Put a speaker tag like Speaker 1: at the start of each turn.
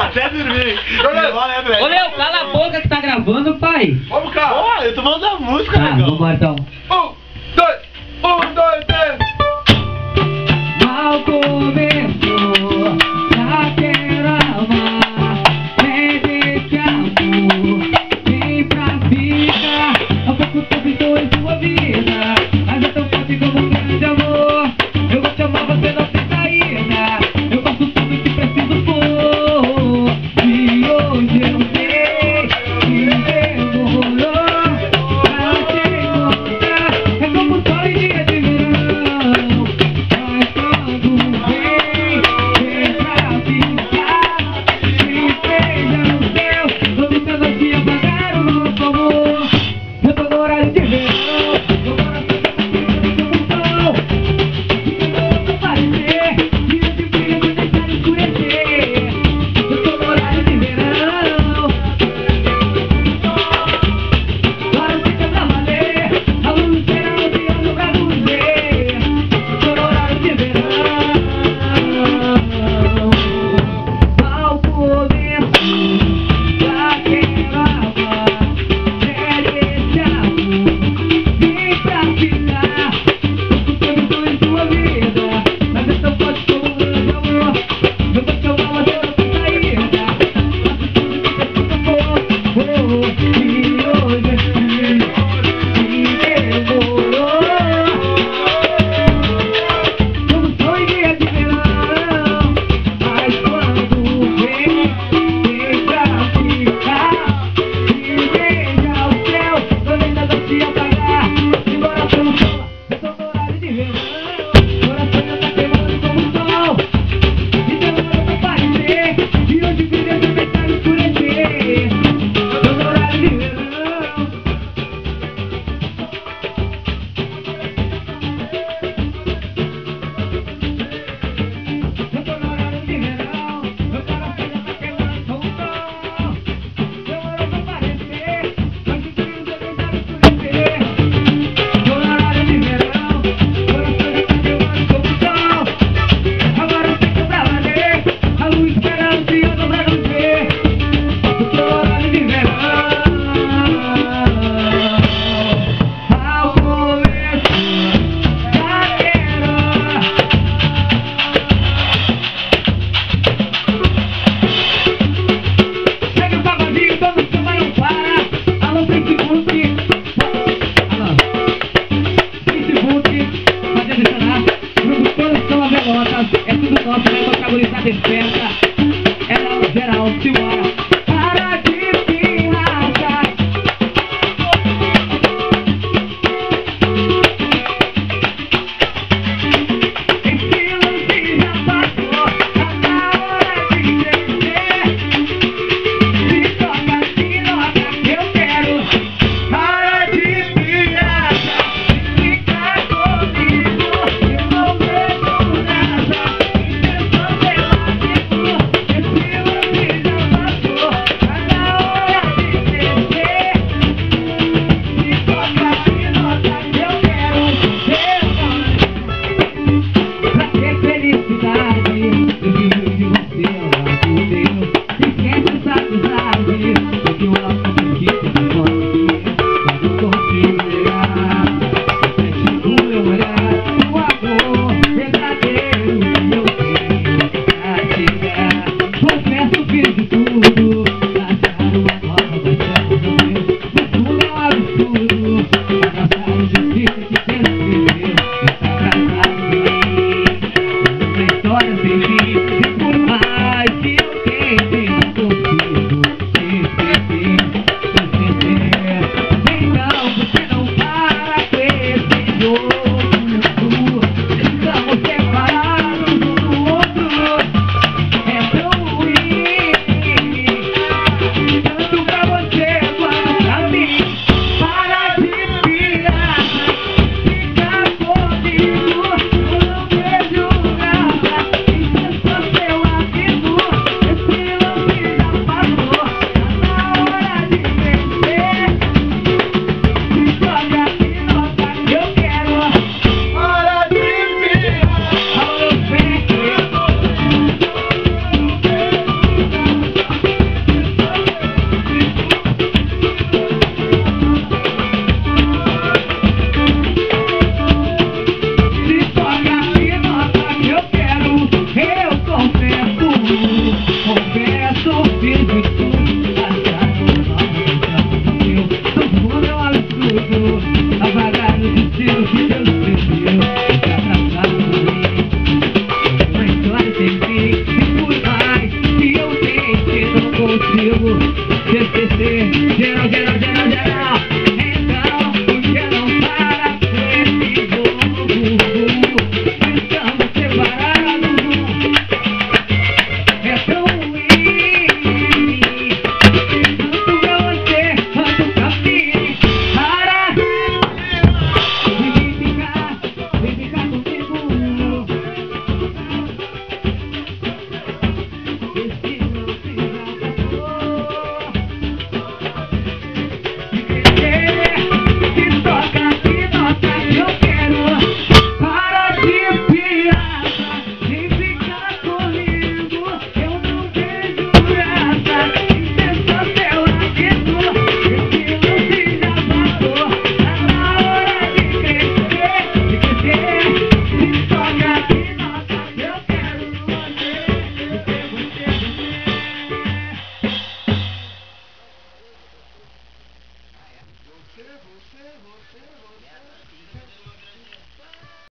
Speaker 1: Até dormir.
Speaker 2: Ô, Léo, cala a boca que tá gravando, pai.
Speaker 1: Vamos cá. Ó, eu tô falando da música,
Speaker 2: Tá,
Speaker 1: legal.
Speaker 2: vambora então.
Speaker 1: 1, 2, 3.
Speaker 2: Mal começou, já quero amar. Pede esse amor, vem pra ficar. Há pouco tempo estou em sua vida, mas é tão forte como um grande amor. Eu vou te amar, você não tem saída. Eu faço tudo que preciso for. E hoje eu sei que demorou pra te encontrar. É como um sol em dia de verão, mas quando vem pra ficar. Que seja o céu, não me faz assim apagar o nosso amor. Eu tô no horário de verão, meu coração tá batendo como um sol. Eu tô no horário de verão, agora fica pra valer. A luz será odiando pra nos ver. Eu tô no horário de verão, ao começo já quero amar. Pede esse amor, vem pra ficar. Eu tô em sua vida, mas é tão forte como um grande amor. Eu vou te amar, mas eu não tenho saída. Faço tudo que preciso for. E hoje eu sei que demorou. Como sonho em dia de verão, mas quando vem pra ficar. E veja o céu, quando ainda não se apagar. Embora pelo sol, eu tô no horário de verão. Coração já tá queimando como um sol. E demorou pra aparecer. E hoje brilha de pensar escurecer. Eu tô no horário de verão. Eu tô no horário de verão. Meu coração já tá queimando como um sol. Demorou pra aparecer. Mas o brilho de pensar escurecer. Tô no horário de verão. Coração já tá queimando como um sol. Agora fica pra valer. A luz espera ansiosa pra nos ver. Eu tô no horário de verão, ao começo já quero. Segue o pagodinho, todo samba não para. Alô, Facebook. Alô, Facebook, pode adicionar. Grupo Todos São Avelotas. É tudo nosso, né? Tocar gurizada esperta. É geral, Silvio.